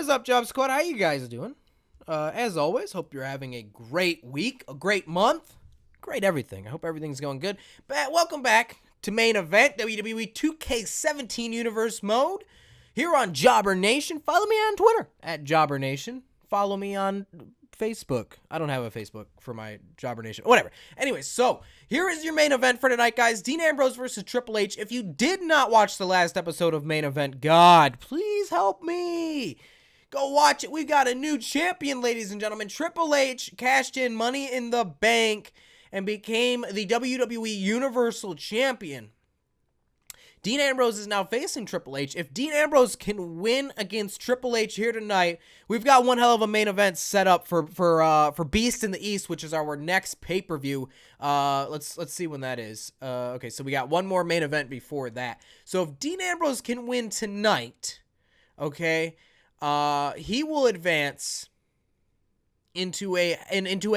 is up, Job Squad? How you guys doing? As always, hope you're having a great week, a great month, great everything. I hope everything's going good. But welcome back to Main Event, WWE 2K17 Universe Mode, here on Jobber Nation. Follow me on Twitter, @JobberNation. Follow me on Facebook. I don't have a Facebook for my Jobber Nation. Whatever. Anyway, so here is your main event for tonight, guys. Dean Ambrose versus Triple H. If you did not watch the last episode of Main Event, God, please help me. Go watch it. We got a new champion, ladies and gentlemen. Triple H cashed in Money in the Bank and became the WWE Universal Champion. Dean Ambrose is now facing Triple H. If Dean Ambrose can win against Triple H here tonight, we've got one hell of a main event set up for Beast in the East, which is our next pay-per-view. Let's see when that is. Okay, so we got one more main event before that. So if Dean Ambrose can win tonight, okay, he will advance into a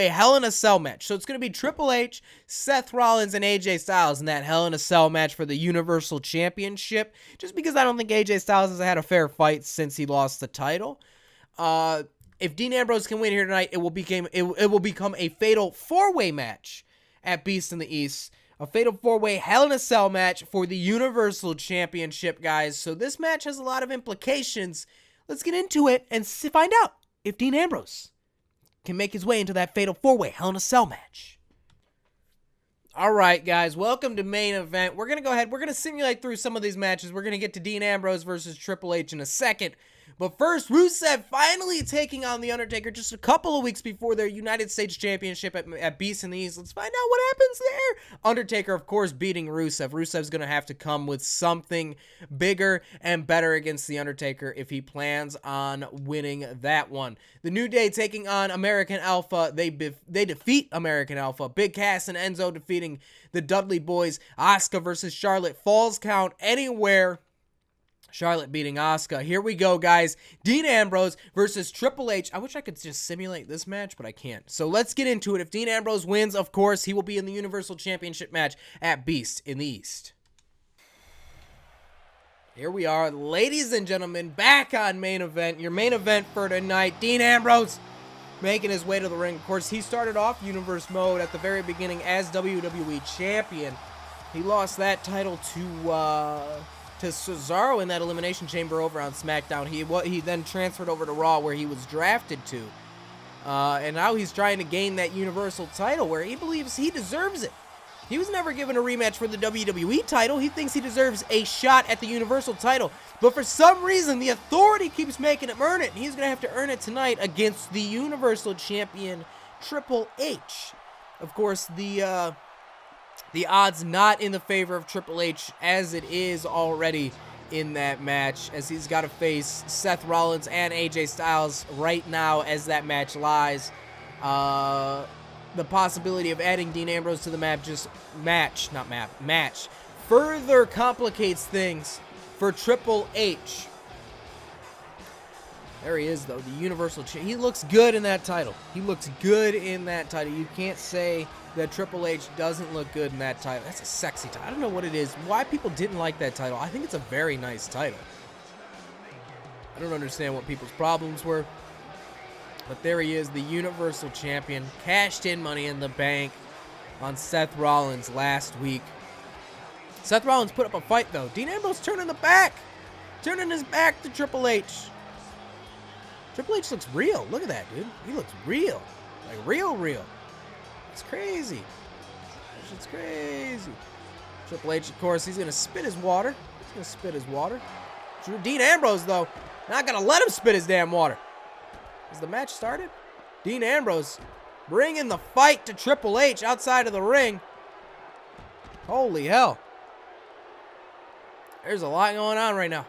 Hell in a Cell match. So it's going to be Triple H, Seth Rollins, and AJ Styles in that Hell in a Cell match for the Universal Championship, just because I don't think AJ Styles has had a fair fight since he lost the title. If Dean Ambrose can win here tonight, it will become a fatal four-way match at Beast in the East. A fatal four-way Hell in a Cell match for the Universal Championship, guys. So this match has a lot of implications. Let's get into it and find out if Dean Ambrose can make his way into that fatal four-way Hell in a Cell match. All right, guys, welcome to Main Event. We're going to go ahead. We're going to simulate through some of these matches. We're going to get to Dean Ambrose versus Triple H in a second. But first, Rusev finally taking on The Undertaker just a couple of weeks before their United States Championship at Beast in the East. Let's find out what happens there. Undertaker, of course, beating Rusev. Rusev's going to have to come with something bigger and better against The Undertaker if he plans on winning that one. The New Day taking on American Alpha. They defeat American Alpha. Big Cass and Enzo defeating the Dudley Boys. Asuka versus Charlotte. Falls count anywhere. Charlotte beating Asuka. Here we go, guys. Dean Ambrose versus Triple H. I wish I could just simulate this match, but I can't. So let's get into it. If Dean Ambrose wins, of course, he will be in the Universal Championship match at Beast in the East. Here we are, ladies and gentlemen, back on Main Event. Your main event for tonight, Dean Ambrose making his way to the ring. Of course, he started off Universe Mode at the very beginning as WWE Champion. He lost that title to Cesaro in that Elimination Chamber over on SmackDown. He then transferred over to Raw, where he was drafted to. And now he's trying to gain that Universal title, where he believes he deserves it. He was never given a rematch for the WWE title. He thinks he deserves a shot at the Universal title. But for some reason, the Authority keeps making him earn it. And he's going to have to earn it tonight against the Universal Champion, Triple H. Of course, the odds not in the favor of Triple H, as it is already in that match, as he's got to face Seth Rollins and AJ Styles right now as that match lies. The possibility of adding Dean Ambrose to the match further complicates things for Triple H. There he is, though, the Universal Champion. He looks good in that title. You can't say that Triple H doesn't look good in that title. That's a sexy title. I don't know what it is. Why people didn't like that title. I think it's a very nice title. I don't understand what people's problems were. But there he is, the Universal Champion. Cashed in Money in the Bank on Seth Rollins last week. Seth Rollins put up a fight, though. Dean Ambrose turning his back to Triple H. Triple H looks real. Look at that, dude. He looks real. Like, real. It's crazy. It's crazy. Triple H, of course, he's going to spit his water. Dean Ambrose, though, not going to let him spit his damn water. Has the match started? Dean Ambrose bringing the fight to Triple H outside of the ring. Holy hell. There's a lot going on right now.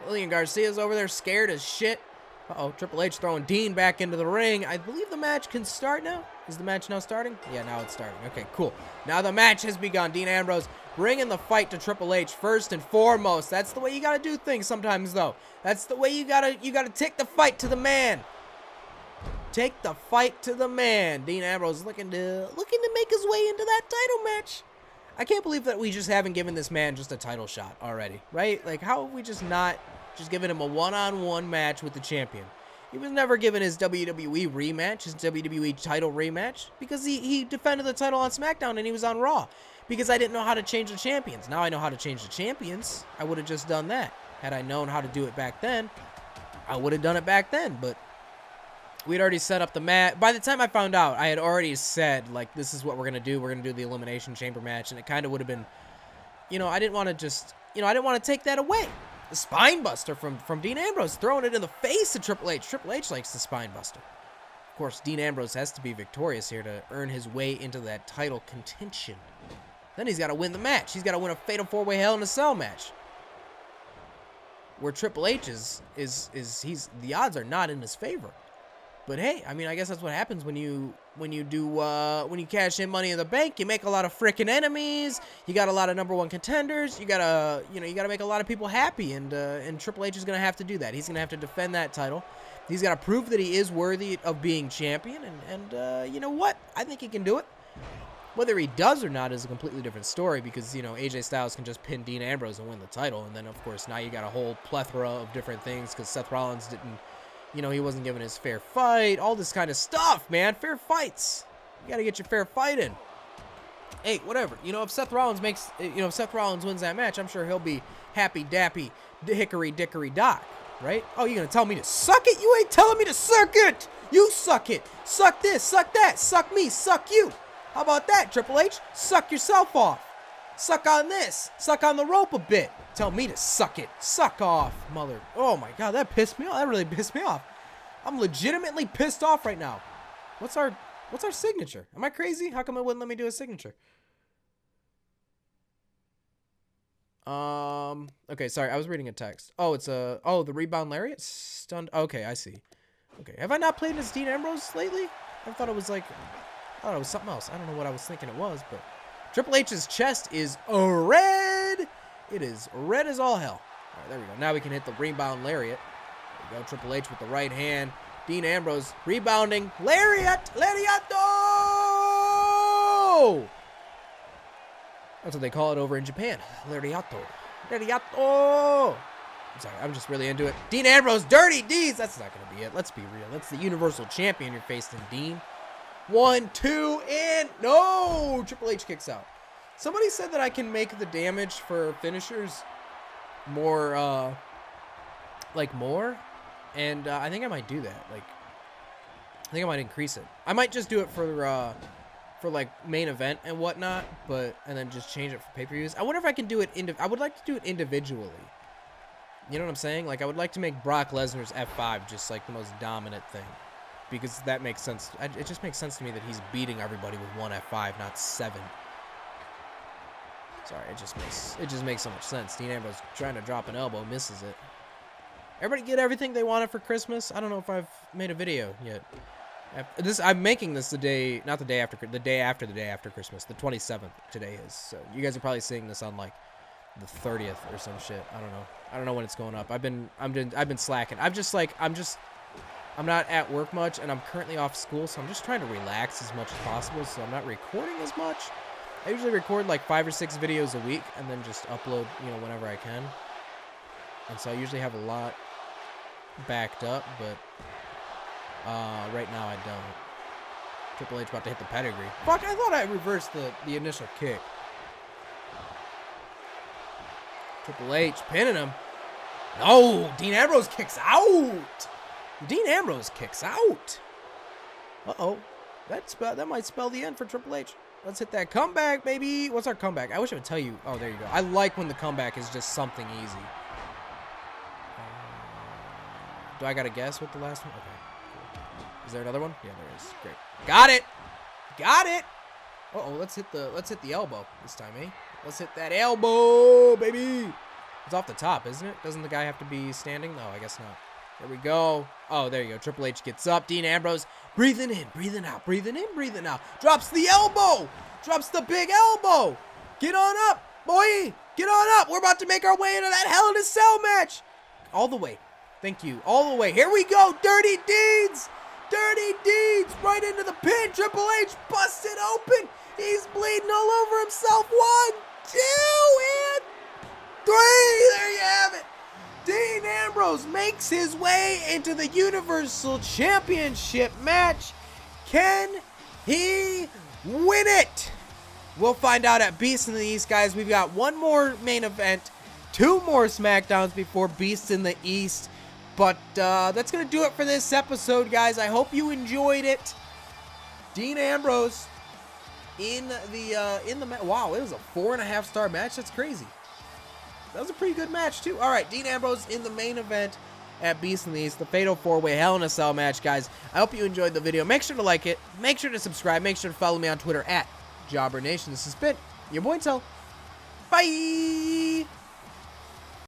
Lillian Garcia's over there scared as shit. Uh-oh, Triple H throwing Dean back into the ring. I believe the match can start now. Is the match now starting? Yeah, now it's starting. Okay, cool. Now the match has begun. Dean Ambrose bringing the fight to Triple H first and foremost. That's the way you got to do things sometimes, though. That's the way you got to take the fight to the man. Take the fight to the man. Dean Ambrose looking to make his way into that title match. I can't believe that we just haven't given this man just a title shot already, right? Like, how have we just not just given him a one-on-one match with the champion? He was never given his WWE rematch, his WWE title rematch, because he defended the title on SmackDown and he was on Raw. Because I didn't know how to change the champions. Now I know how to change the champions. I would have just done that. Had I known how to do it back then, I would have done it back then. But we'd already set up the match. By the time I found out, I had already said, like, this is what we're going to do. We're going to do the Elimination Chamber match. And it kind of would have been, you know, I didn't want to just, you know, I didn't want to take that away. The spine buster from Dean Ambrose, throwing it in the face of Triple H. Triple H likes the spine buster. Of course, Dean Ambrose has to be victorious here to earn his way into that title contention. Then he's got to win the match. He's got to win a fatal 4-way Hell in a Cell match. Where Triple H the odds are not in his favor. But hey, I mean, I guess that's what happens when you cash in Money in the Bank. You make a lot of freaking enemies. You got a lot of #1 contenders. You gotta make a lot of people happy, and Triple H is gonna have to do that. He's gonna have to defend that title. He's got to prove that he is worthy of being champion, and you know what? I think he can do it. Whether he does or not is a completely different story, because, you know, AJ Styles can just pin Dean Ambrose and win the title. And then, of course, now you got a whole plethora of different things because Seth Rollins didn't, you know, he wasn't given his fair fight. All this kind of stuff, man. Fair fights. You got to get your fair fight in. Hey, whatever. You know, if Seth Rollins wins that match, I'm sure he'll be happy, dappy, hickory, dickory, dock, right? Oh, you're going to tell me to suck it? You ain't telling me to suck it. You suck it. Suck this, suck that, suck me, suck you. How about that, Triple H? Suck yourself off. Suck on this. Suck on the rope a bit. Tell me to suck it. Suck off, mother. Oh my God, that pissed me off. That really pissed me off. I'm legitimately pissed off right now. What's our signature? Am I crazy? How come it wouldn't let me do a signature? Okay, sorry, I was reading a text. Oh, it's the rebound lariat? Stunned. Okay, I see. Okay, have I not played as Dean Ambrose lately? I thought it was like... Oh, it was something else. I don't know what I was thinking it was, but Triple H's chest is red. It is red as all hell. All right, there we go. Now we can hit the rebound lariat. There we go. Triple H with the right hand. Dean Ambrose rebounding. Lariat! Lariato! That's what they call it over in Japan. Lariato. Lariato! I'm sorry, I'm just really into it. Dean Ambrose, Dirty Deeds! That's not going to be it. Let's be real. That's the Universal Champion you're facing, Dean. 1, 2, and no! Triple H kicks out. Somebody said that I can make the damage for finishers more, and I think I might do that. Like, I think I might increase it. I might just do it for like main event and whatnot, and then just change it for pay-per-views. I wonder if I can do it. I would like to do it individually. You know what I'm saying? Like, I would like to make Brock Lesnar's F5 just like the most dominant thing. Because that makes sense. It just makes sense to me that he's beating everybody with 1 F5, not 7. Sorry, it just makes so much sense. Dean Ambrose trying to drop an elbow, misses it. Everybody get everything they wanted for Christmas? I don't know if I've made a video yet. I'm making this the day after Christmas. The 27th today is. So you guys are probably seeing this on like the 30th or some shit. I don't know. I don't know when it's going up. I've been slacking. I'm not at work much, and I'm currently off school, so I'm just trying to relax as much as possible, so I'm not recording as much. I usually record like 5 or 6 videos a week, and then just upload, you know, whenever I can. And so I usually have a lot backed up, but right now I don't. Triple H about to hit the pedigree. Fuck, I thought I reversed the initial kick. Triple H pinning him. No, Dean Ambrose kicks out. Dean Ambrose kicks out. Uh-oh. That might spell the end for Triple H. Let's hit that comeback, baby. What's our comeback? I wish I would tell you. Oh, there you go. I like when the comeback is just something easy. Do I got to guess what the last one? Okay. Cool. Is there another one? Yeah, there is. Great. Got it. Got it. Uh-oh. Let's hit the elbow this time, eh? Let's hit that elbow, baby. It's off the top, isn't it? Doesn't the guy have to be standing? No, I guess not. There we go. Oh, there you go. Triple H gets up. Dean Ambrose breathing in, breathing out, breathing in, breathing out. Drops the elbow. Drops the big elbow. Get on up, boy. Get on up. We're about to make our way into that Hell in a Cell match. All the way. Thank you. All the way. Here we go. Dirty Deeds. Dirty Deeds. Right into the pin. Triple H busted open. He's bleeding all over himself. 1, 2, and 3. There you have it. Dean Ambrose makes his way into the Universal Championship match. Can he win it? We'll find out at Beast in the East, guys. We've got one more main event, 2 more SmackDowns before Beast in the East. But that's going to do it for this episode, guys. I hope you enjoyed it. Dean Ambrose in the match. Wow, it was a 4.5-star match. That's crazy. That was a pretty good match, too. All right, Dean Ambrose in the main event at Beast in the East, the Fatal 4-Way Hell in a Cell match, guys. I hope you enjoyed the video. Make sure to like it. Make sure to subscribe. Make sure to follow me on Twitter at JobberNation. This has been your boy Tel. Bye!